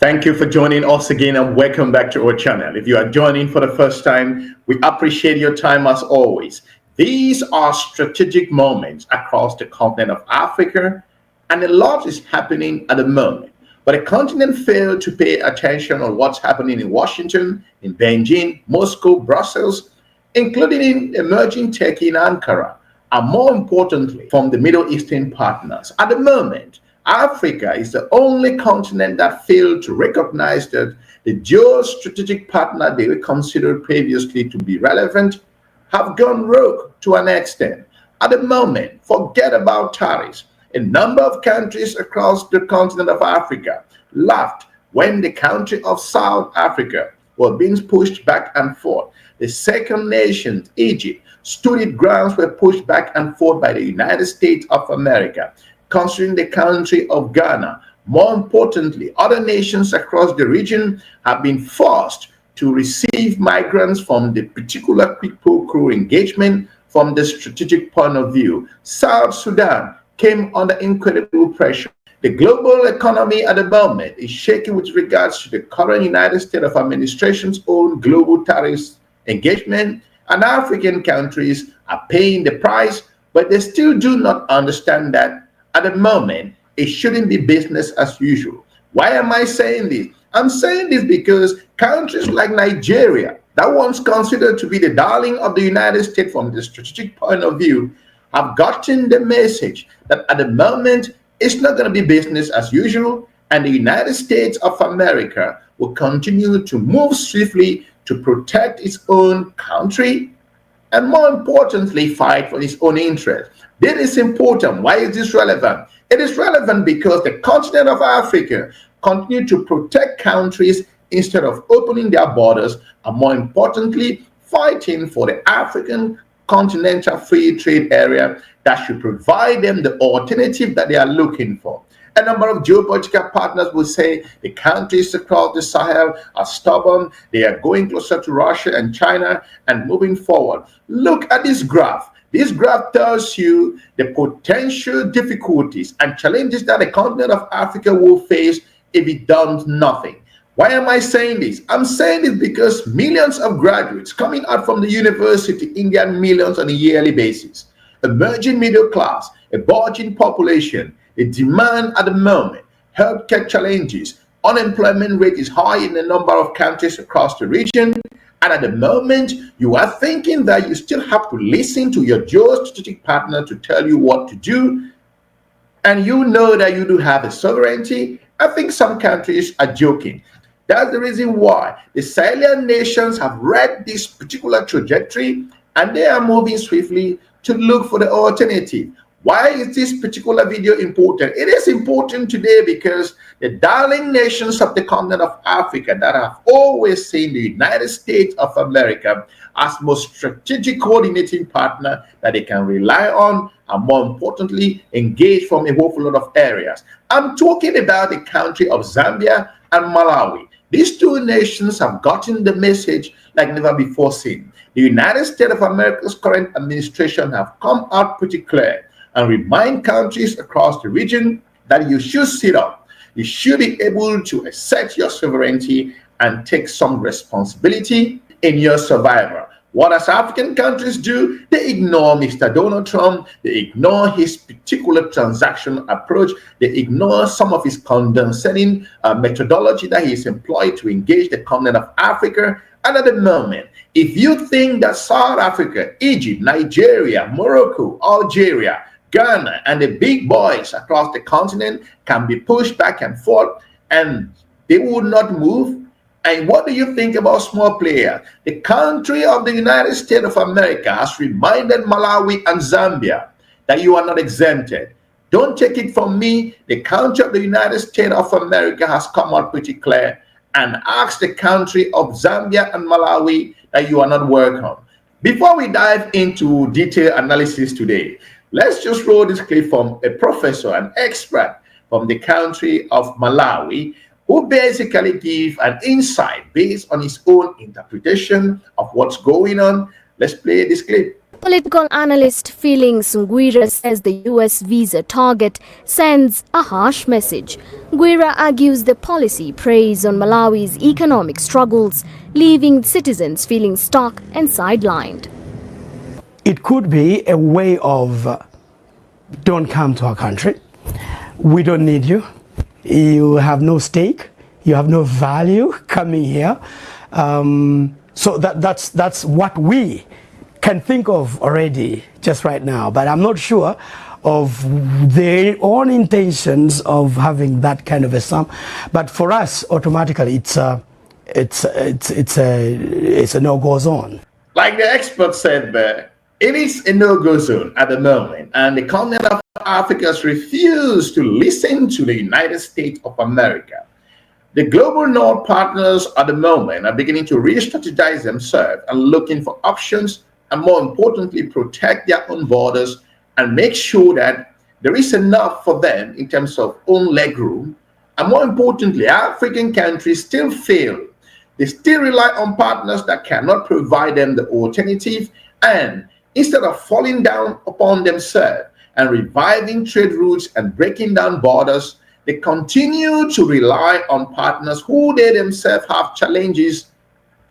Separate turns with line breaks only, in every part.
Thank you for joining us again and welcome back to our channel. If you are joining for the first time, we appreciate your time as always. These are strategic moments across the continent of Africa, and a lot is happening at the moment. But the continent failed to pay attention on what's happening in Washington, in Beijing, Moscow, Brussels, including in emerging Turkey and Ankara, and more importantly, from the Middle Eastern partners. At the moment, Africa is the only continent that failed to recognize that the geostrategic partner they were considered previously to be relevant have gone rogue to an extent. At the moment, forget about tariffs. A number of countries across the continent of Africa laughed when the country of South Africa was being pushed back and forth. The second nation, Egypt, stood its grounds were pushed back and forth by the United States of America. Considering the country of Ghana, more importantly, other nations across the region have been forced to receive migrants from the particular quid pro quo engagement from the strategic point of view. South Sudan came under incredible pressure. The global economy at the moment is shaking with regards to the current United States of administration's own global tariffs engagement, and African countries are paying the price, but they still do not understand that at the moment, it shouldn't be business as usual. Why am I saying this? I'm saying this because countries like Nigeria, that once considered to be the darling of the United States from the strategic point of view, have gotten the message that at the moment, it's not going to be business as usual, and the United States of America will continue to move swiftly to protect its own country and, more importantly, fight for its own interest. This is important. Why is this relevant? It is relevant because the continent of Africa continue to protect countries instead of opening their borders, and more importantly, fighting for the African continental free trade area that should provide them the alternative that they are looking for. A number of geopolitical partners will say the countries across the Sahel are stubborn, they are going closer to Russia and China and moving forward. Look at this graph. This graph tells you the potential difficulties and challenges that the continent of Africa will face if it does nothing. Why am I saying this? I'm saying this because millions of graduates coming out from the university, Indian millions on a yearly basis, emerging middle class, a burgeoning population, the demand at the moment, healthcare challenges, unemployment rate is high in a number of countries across the region. And at the moment, you are thinking that you still have to listen to your geostrategic partner to tell you what to do. And you know that you do have a sovereignty. I think some countries are joking. That's the reason why the Sahelian nations have read this particular trajectory and they are moving swiftly to look for the alternative. Why is this particular video important? It is important today because the darling nations of the continent of Africa that have always seen the United States of America as most strategic coordinating partner that they can rely on, and more importantly, engage from a whole lot of areas. I'm talking about the country of Zambia and Malawi. These two nations have gotten the message like never before seen. The United States of America's current administration have come out pretty clear and remind countries across the region that you should sit up. You should be able to assert your sovereignty and take some responsibility in your survival. What does African countries do? They ignore Mr. Donald Trump. They ignore his particular transaction approach. They ignore some of his condescending methodology that he is employed to engage the continent of Africa. And at the moment, if you think that South Africa, Egypt, Nigeria, Morocco, Algeria, Ghana, and the big boys across the continent can be pushed back and forth and they will not move, and what do you think about small players? The country of the United States of America has reminded Malawi and Zambia that you are not exempted. Don't take it from me. The country of the United States of America has come out pretty clear and asked the country of Zambia and Malawi that you are not welcome. Before we dive into detailed analysis today, let's just roll this clip from a professor, an expert from the country of Malawi, who basically give an insight based on his own interpretation of what's going on. Let's play this clip.
Political analyst Felix Ngwira says the US visa target sends a harsh message. Ngwira argues the policy preys on Malawi's economic struggles, leaving citizens feeling stuck and sidelined.
It could be a way of don't come to our country. We don't need you. You have no stake. You have no value coming here. So that's what we can think of already just right now. But I'm not sure of their own intentions of having that kind of a sum. But for us, automatically, it's a no-go zone.
Like the expert said there, it is a no-go zone at the moment, and the continent of Africa has refused to listen to the United States of America. The global North partners at the moment are beginning to re-strategize themselves and looking for options, and more importantly, protect their own borders and make sure that there is enough for them in terms of own legroom. And more importantly, African countries still fail. They still rely on partners that cannot provide them the alternative, and instead of falling down upon themselves and reviving trade routes and breaking down borders, they continue to rely on partners who they themselves have challenges,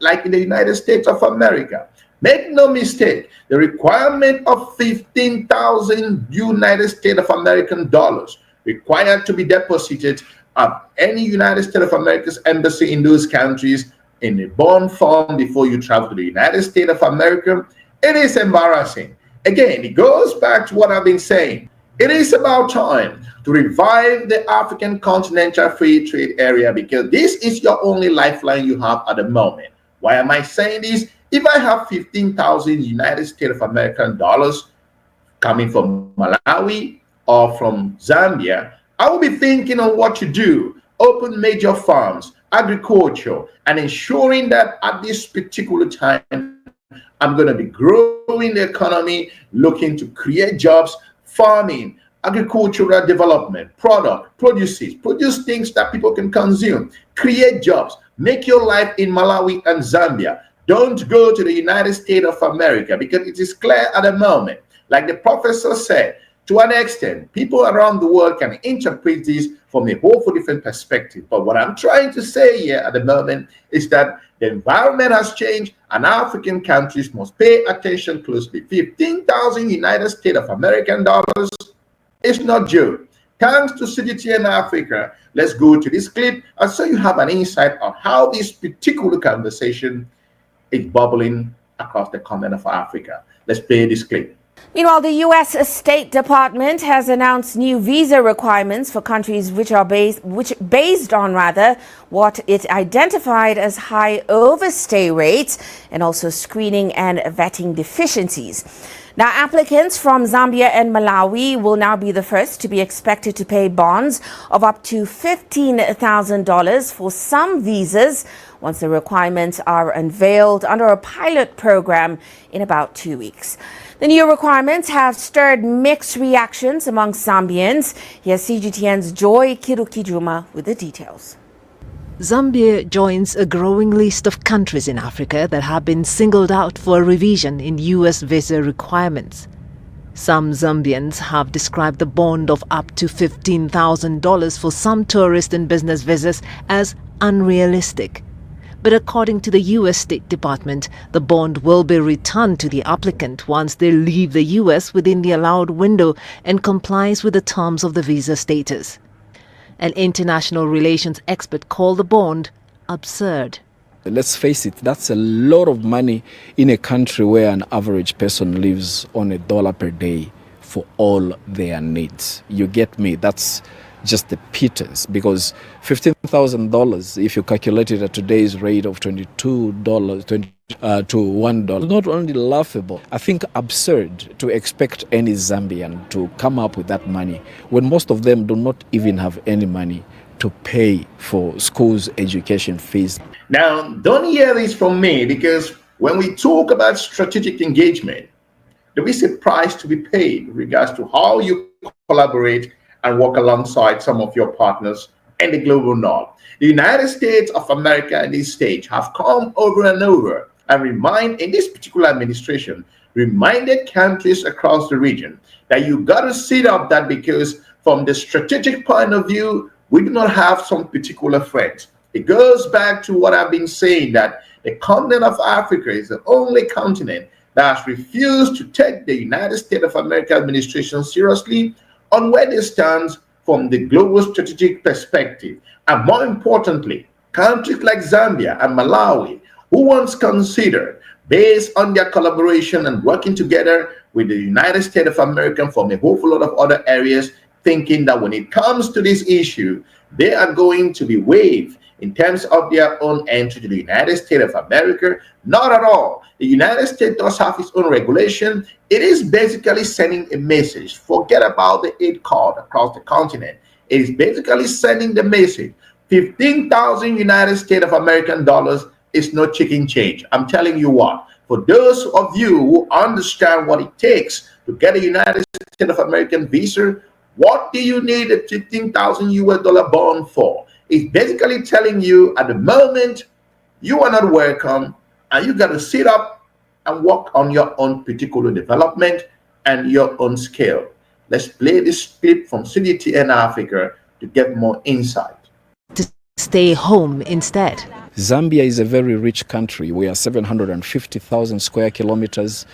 like in the United States of America. Make no mistake, the requirement of 15,000 United States of American dollars required to be deposited at any United States of America's embassy in those countries in a bond form before you travel to the United States of America, it is embarrassing. Again, it goes back to what I've been saying. It is about time to revive the African continental free trade area, because this is your only lifeline you have at the moment. Why am I saying this? If I have 15,000 United States of American dollars coming from Malawi or from Zambia, I will be thinking on what to do. Open major farms, agriculture, and ensuring that at this particular time, I'm going to be growing the economy, looking to create jobs, farming, agricultural development, produce things that people can consume, create jobs, make your life in Malawi and Zambia. Don't go to the United States of America, because it is clear at the moment, like the professor said, to an extent, people around the world can interpret this from a whole different perspective. But what I'm trying to say here at the moment is that the environment has changed, and African countries must pay attention closely. 15,000 United States of American dollars is not joke. Thanks to CGTN Africa. Let's go to this clip, and so you have an insight on how this particular conversation is bubbling across the continent of Africa. Let's play this clip.
Meanwhile, the U.S. State Department has announced new visa requirements for countries which are based on what it identified as high overstay rates, and also screening and vetting deficiencies. Now, applicants from Zambia and Malawi will now be the first to be expected to pay bonds of up to $15,000 for some visas once the requirements are unveiled under a pilot program in about 2 weeks. The new requirements have stirred mixed reactions among Zambians. Here's CGTN's Joy Kirukijuma with the details.
Zambia joins a growing list of countries in Africa that have been singled out for a revision in US visa requirements. Some Zambians have described the bond of up to $15,000 for some tourist and business visas as unrealistic. But according to the US State Department, the bond will be returned to the applicant once they leave the US within the allowed window and complies with the terms of the visa status. An international relations expert called the bond absurd.
Let's face it, that's a lot of money in a country where an average person lives on $1 per day for all their needs. You get me? That's just the pittance, because $15,000, if you calculate it at today's rate of $22 to $1, not only laughable, I think absurd to expect any Zambian to come up with that money when most of them do not even have any money to pay for schools' education fees.
Now, don't hear this from me, because when we talk about strategic engagement, there is a price to be paid in regards to how you collaborate and work alongside some of your partners in the global north. The United States of America at this stage have come over and over and in this particular administration, reminded countries across the region that you got to sit up that because from the strategic point of view, we do not have some particular threat. It goes back to what I've been saying, that the continent of Africa is the only continent that has refused to take the United States of America administration seriously on where they stand from the global strategic perspective. And more importantly, countries like Zambia and Malawi, who once considered, based on their collaboration and working together with the United States of America from a whole lot of other areas, thinking that when it comes to this issue, they are going to be waived in terms of their own entry to the United States of America. Not at all. The United States does have its own regulation. It is basically sending a message. Forget about the aid card across the continent. It is basically sending the message. 15,000 United States of American dollars is no chicken change. I'm telling you what, for those of you who understand what it takes to get a United States of American visa, what do you need a 15,000 US dollar bond for? It's basically telling you at the moment you are not welcome and you got to sit up and work on your own particular development and your own scale. Let's play this clip from CGTN Africa to get more insight.
To stay home instead.
Zambia is a very rich country. We are 750,000 square kilometers.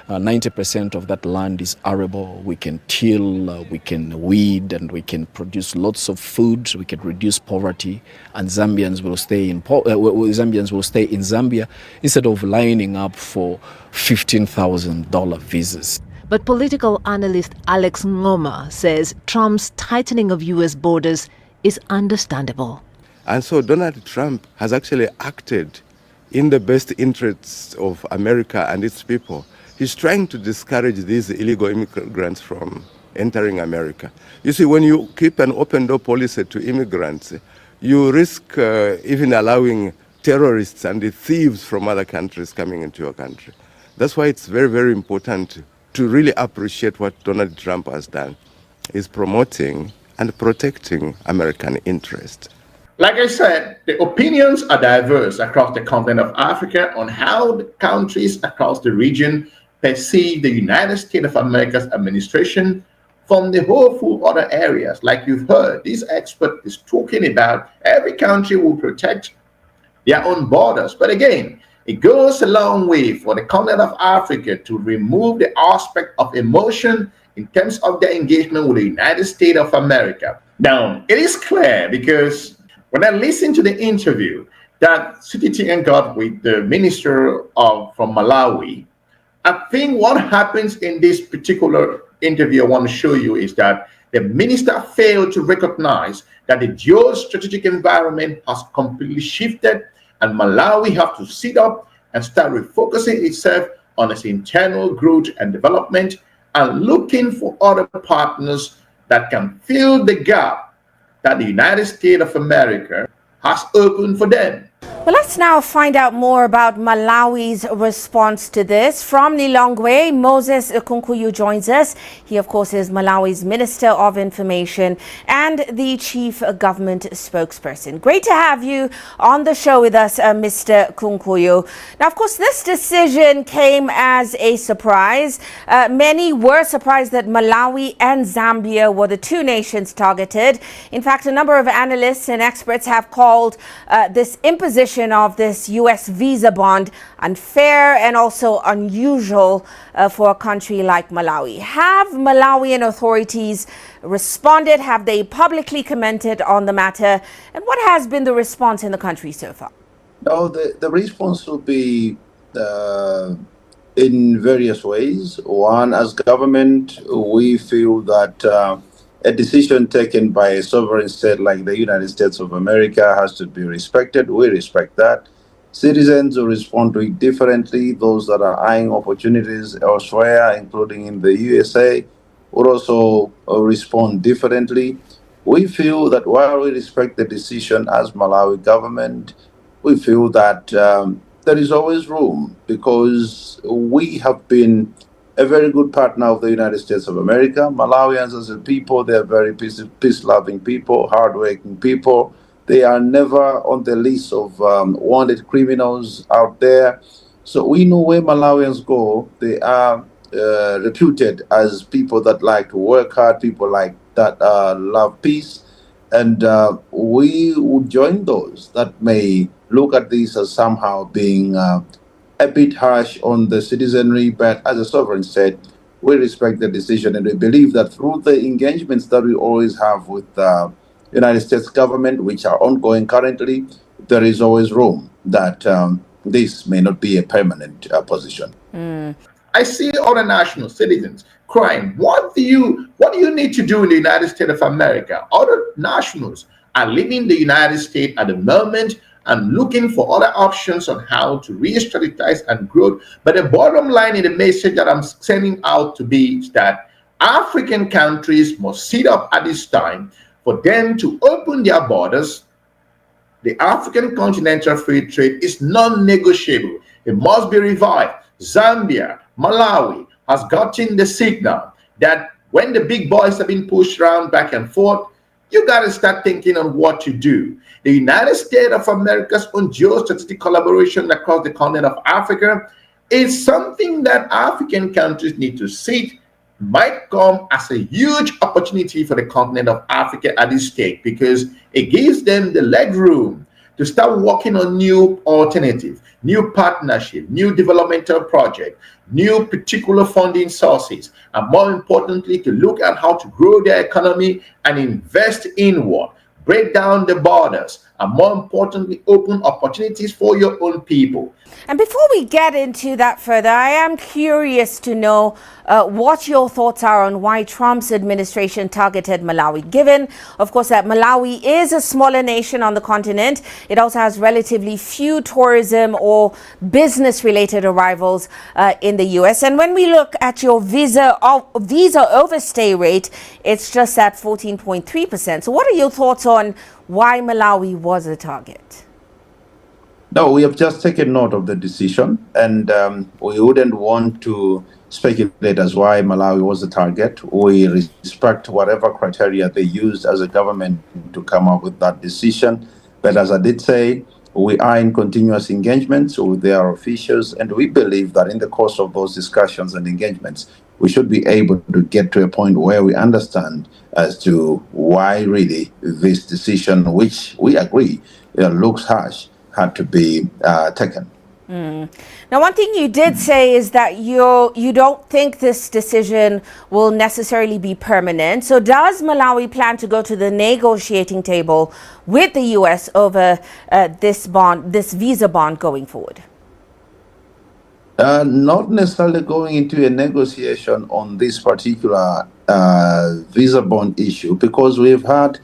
90% of that land is arable. We can till, we can weed, and we can produce lots of food. We can reduce poverty, and Zambians will stay in Zambia instead of lining up for $15,000 visas.
But political analyst Alex Ngoma says Trump's tightening of U.S. borders is understandable.
And so Donald Trump has actually acted in the best interests of America and its people. He's trying to discourage these illegal immigrants from entering America. You see, when you keep an open door policy to immigrants, you risk even allowing terrorists and the thieves from other countries coming into your country. That's why it's very, very important to really appreciate what Donald Trump has done. He's promoting and protecting American interest.
Like I said, the opinions are diverse across the continent of Africa on how the countries across the region perceive the United States of America's administration from the whole full other areas. Like you've heard, this expert is talking about every country will protect their own borders. But again, it goes a long way for the continent of Africa to remove the aspect of emotion in terms of their engagement with the United States of America. Now, it is clear because when I listened to the interview that CGTN got with the minister from Malawi, I think what happens in this particular interview I want to show you is that the minister failed to recognize that the geostrategic environment has completely shifted and Malawi have to sit up and start refocusing itself on its internal growth and development and looking for other partners that can fill the gap that the United States of America has opened for them.
Well, let's now find out more about Malawi's response to this. From Lilongwe, Moses Kunkuyu joins us. He, of course, is Malawi's Minister of Information and the Chief Government Spokesperson. Great to have you on the show with us, Mr. Kunkuyu. Now, of course, this decision came as a surprise. Many were surprised that Malawi and Zambia were the two nations targeted. In fact, a number of analysts and experts have called this imposition of this U.S. visa bond unfair and also unusual for a country like Malawi. Have Malawian authorities responded? Have they publicly commented on the matter? And what has been the response in the country so far?
No, the response will be in various ways. One, as government, we feel that a decision taken by a sovereign state like the United States of America has to be respected. We respect that. Citizens will respond to it differently. Those that are eyeing opportunities elsewhere, including in the USA, will also respond differently. We feel that while we respect the decision as Malawi government, we feel that there is always room because we have been a very good partner of the United States of America. Malawians as a people, they are very peace-loving people, hardworking people. They are never on the list of wanted criminals out there. So we know where Malawians go. They are reputed as people that like to work hard, people like that love peace. And we would join those that may look at this as somehow being a bit harsh on the citizenry. But as a sovereign state, we respect the decision, and we believe that through the engagements that we always have with the United States government, which are ongoing currently, there is always room that this may not be a permanent position.
I see other national citizens crying, what do you need to do in the United States of America? Other nationals are leaving the United States at the moment and looking for other options on how to re-strategize and grow. But the bottom line in the message that I'm sending out to be is that African countries must sit up at this time for them to open their borders. The African continental free trade is non-negotiable. It must be revived. Zambia, Malawi has gotten the signal that when the big boys have been pushed around back and forth, you got to start thinking on what to do. The United States of America's own geostrategic collaboration across the continent of Africa is something that African countries need to see might come as a huge opportunity for the continent of Africa at this stage, because it gives them the leg room to start working on new alternatives, new partnership, new developmental projects, new particular funding sources, and more importantly, to look at how to grow their economy and invest inward, break down the borders, and more importantly, open opportunities for your own people.
And before we get into that further, I am curious to know what your thoughts are on why Trump's administration targeted Malawi, given, of course, that Malawi is a smaller nation on the continent. It also has relatively few tourism or business-related arrivals in the U.S. And when we look at your visa overstay rate, it's just at 14.3%. So what are your thoughts on why Malawi was a target?
No, we have just taken note of the decision, and we wouldn't want to speculate as why Malawi was the target. We respect whatever criteria they used as a government to come up with that decision. But as I did say, we are in continuous engagements with their officials, and we believe that in the course of those discussions and engagements, we should be able to get to a point where we understand as to why really this decision, which we agree looks harsh, had to be taken.
Now, one thing you did say is that you don't think this decision will necessarily be permanent. So does Malawi plan to go to the negotiating table with the U.S. over this visa bond going forward?
Not necessarily going into a negotiation on this particular visa bond issue, because we've had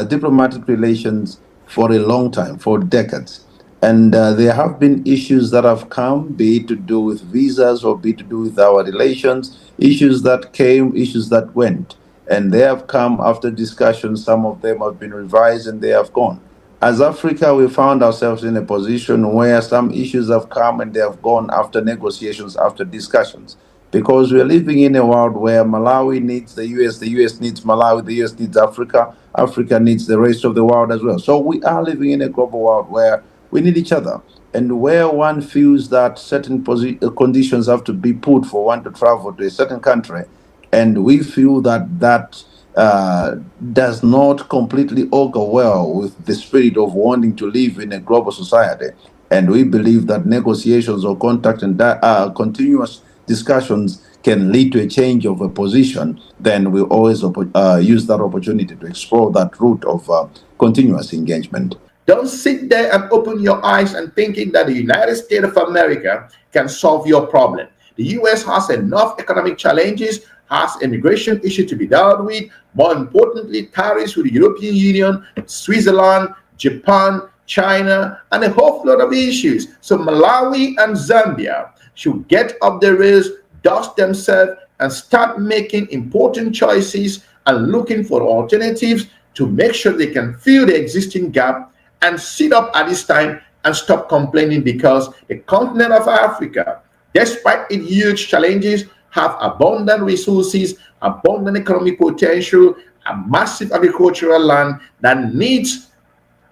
diplomatic relations for a long time, for decades. And there have been issues that have come, be it to do with visas or be it to do with our relations, issues that came, issues that went. And they have come after discussions. Some of them have been revised and they have gone. As Africa, we found ourselves in a position where some issues have come and they have gone after negotiations, after discussions. Because we're living in a world where Malawi needs the US needs Malawi, the US needs Africa, Africa needs the rest of the world as well. So we are living in a global world where we need each other. And where one feels that certain conditions have to be put for one to travel to a certain country, and we feel that that does not completely augur well with the spirit of wanting to live in a global society, and we believe that negotiations or contact and continuous discussions can lead to a change of a position, then we always use that opportunity to explore that route of continuous engagement.
Don't sit there and open your eyes and thinking that the United States of America can solve your problem. The US has enough economic challenges, has immigration issue to be dealt with, more importantly, tariffs with the European Union, Switzerland, Japan, China, and a whole lot of issues. So Malawi and Zambia should get up the rails, dust themselves, and start making important choices and looking for alternatives to make sure they can fill the existing gap and sit up at this time and stop complaining, because the continent of Africa, despite its huge challenges, have abundant resources, abundant economic potential, a massive agricultural land that needs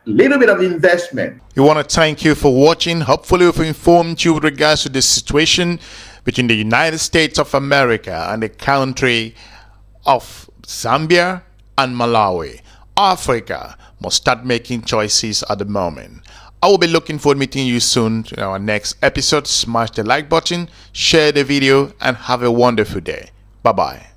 little bit of investment.
We want to thank you for watching. Hopefully we've informed you with regards to the situation between the United States of America and the country of Zambia and Malawi. Africa must start making choices at the moment. I will be looking forward to meeting you soon in our next episode. Smash the like button, share the video, and have a wonderful day. Bye-bye.